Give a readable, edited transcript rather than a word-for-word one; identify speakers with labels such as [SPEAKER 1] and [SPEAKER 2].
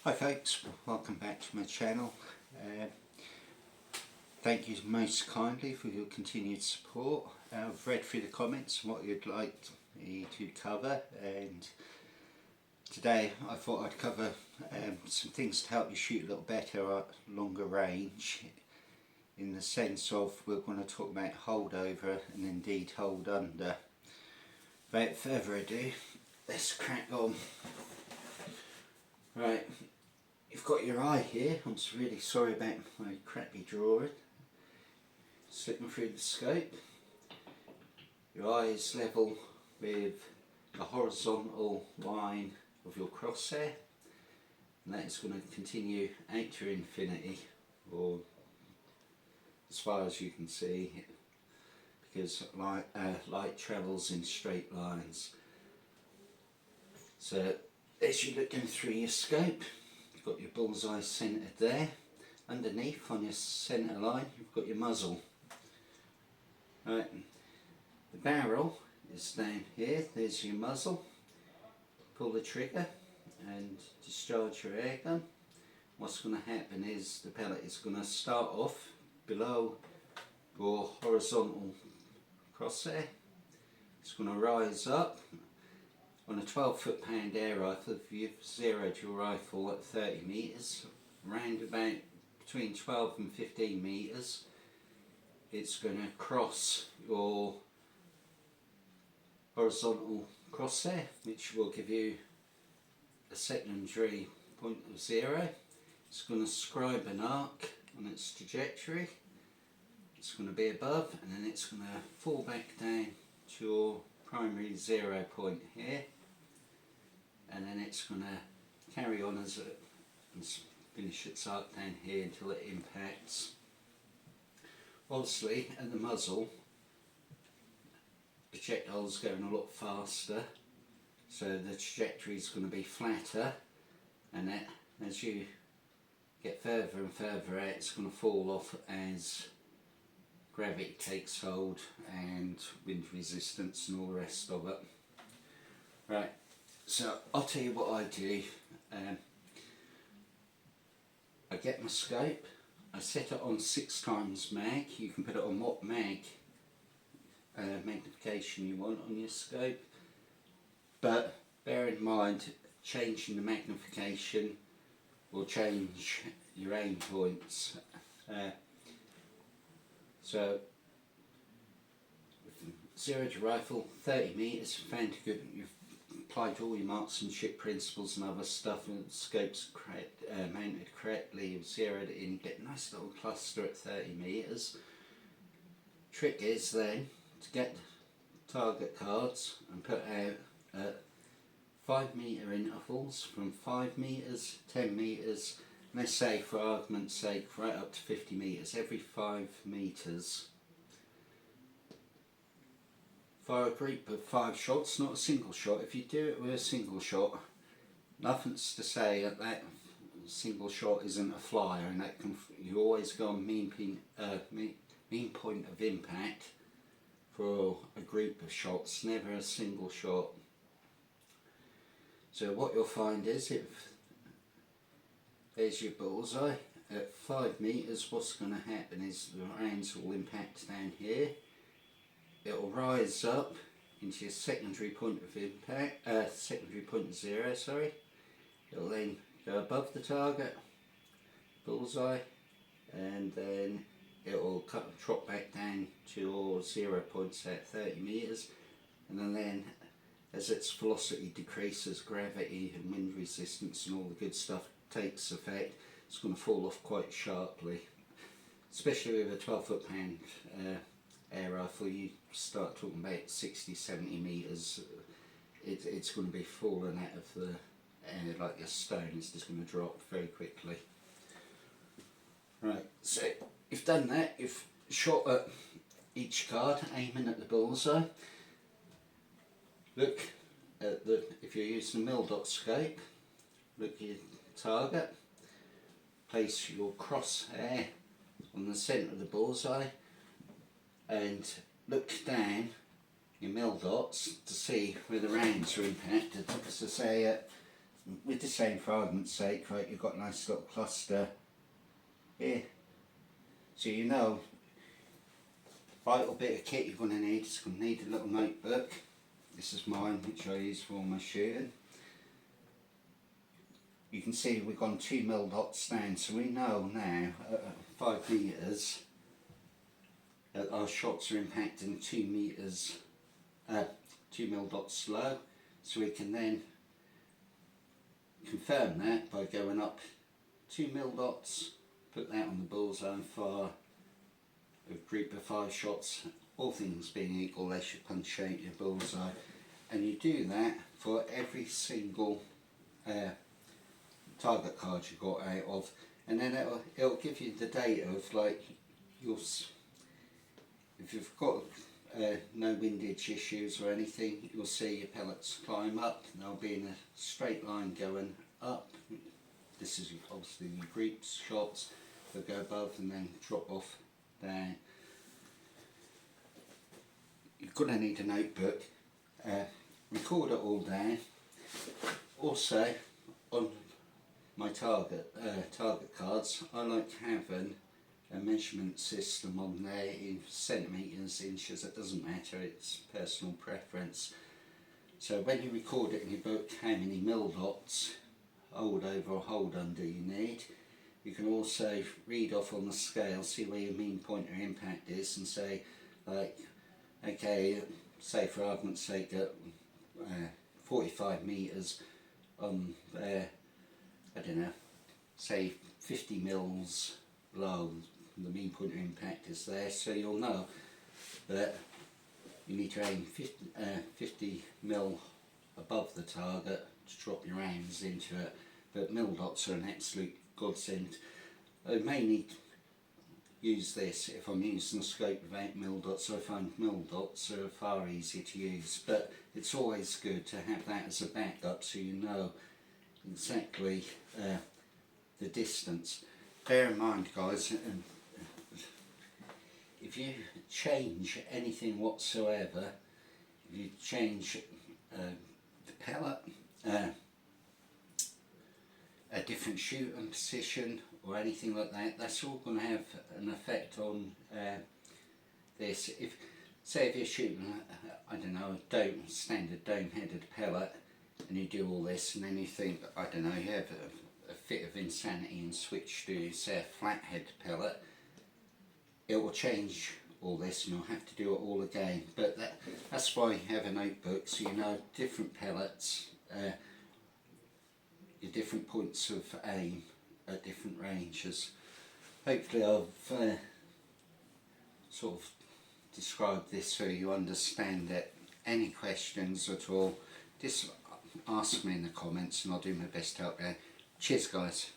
[SPEAKER 1] Hi folks, welcome back to my channel. Thank you most kindly for your continued support. I've read through the comments and what you'd like me to cover, and today I thought I'd cover some things to help you shoot a little better at longer range, in the sense of we're going to talk about holdover and indeed hold under. Without further ado, let's crack on. Right, you've got your eye here. I'm really sorry about my crappy drawing. Slipping through the scope. Your eye is level with the horizontal line of your crosshair, and that is going to continue out to infinity, or as far as you can see, because light travels in straight lines. So as you're looking through your scope, you've got your bullseye centred there. Underneath on your centre line you've got your muzzle. Right, the barrel is down here, there's your muzzle. Pull the trigger and discharge your air gun. What's going to happen is the pellet is going to start off below your horizontal crosshair. It's going to rise up. On a 12 foot-pound air rifle, if you've zeroed your rifle at 30 metres, round about between 12 and 15 metres, it's going to cross your horizontal crosshair, which will give you a secondary point of zero. It's going to scribe an arc on its trajectory. It's going to be above, and then it's going to fall back down to your primary 0 point here, and then it's going to carry on as it and finish its arc down here until it impacts. Obviously at the muzzle, the projectile's going a lot faster, so the trajectory is going to be flatter, and as you get further and further out, it's going to fall off as gravity takes hold and wind resistance and all the rest of it. Right, so I'll tell you what I do. I get my scope, I set it on 6 times mag. You can put it on what magnification you want on your scope, but bear in mind changing the magnification will change your aim points. So zeroed your rifle 30 metres, found good, you've applied all your marksmanship principles and other stuff, and the scope's mounted correctly, you've zeroed it in, you get a nice little cluster at 30 metres. Trick is then to get target cards and put out at 5 metre intervals, from 5 metres, 10 metres, let's say for argument's sake right up to 50 metres. Every 5 metres fire a group of 5 shots, not a single shot. If you do it with a single shot, nothing's to say that that single shot isn't a flyer, and that you always go on mean point of impact for a group of shots, never a single shot. So what you'll find is, if there's your bullseye at 5 metres, what's going to happen is the rounds will impact down here. It will rise up into your secondary point of impact, secondary point of zero, sorry. It will then go above the target, bullseye, and then it will drop back down to your 0 points at 30 metres, and then as its velocity decreases, gravity and wind resistance and all the good stuff takes effect, it's going to fall off quite sharply. Especially with a 12 foot-pound air rifle, you start talking about 60-70 metres, it's going to be falling out of the air like a stone. It's just going to drop very quickly. Right, so you've done that, you've shot at each card, aiming at the bullseye. Look at if you're using a mil-dot scope, look at your target, place your crosshair on the centre of the bullseye, and look down your mil-dots to see where the rounds are impacted. As I say, at with the same for argument's sake, right, you've got a nice little cluster here. So you know, vital bit of kit you're going to need is going to need a little notebook. This is mine, which I use for all my shooting. You can see we've gone 2mm dots down, so we know now at 5 metres that our shots are impacting 2mm dots low, so we can then confirm that by going up 2mm dots, put that on the bullseye and fire a group of 5 shots. All things being equal, they should punctuate your bullseye, and you do that for every single target card you got out of, and then it'll give you the data of, like, if you've got no windage issues or anything, you'll see your pellets climb up, and they'll be in a straight line going up. This is obviously your group shots, they'll go above and then drop off down. You're going to need a notebook, record it all down. Also, on my target cards, I like having a measurement system on there in centimetres, inches, it doesn't matter, it's personal preference. So when you record it in your book how many mil dots, hold over or hold under you need, you can also read off on the scale, see where your mean pointer impact is, and say, like, okay, say for argument's sake at 45 metres on I don't know, say 50 mils low, the mean pointer impact is there, so you'll know that you need to aim 50 mil above the target to drop your aims into it. But mil dots are an absolute godsend. I mainly use this if I'm using a scope without mil dots, so I find mil dots are far easier to use, but it's always good to have that as a backup so you know exactly the distance. Bear in mind, guys, if you change anything whatsoever, if you change the pellet, a different shooting position or anything like that, that's all going to have an effect on this. Say if you're shooting, I don't know, a standard dome-headed pellet, and you do all this, and then you think, I don't know, you have a fit of insanity and switch to, say, a flathead pellet, it will change all this and you'll have to do it all again. But that's why you have a notebook, so you know different pellets, your different points of aim at different ranges. Hopefully I've sort of described this so you understand it. Any questions at all, just ask me in the comments and I'll do my best to help you. Cheers, guys.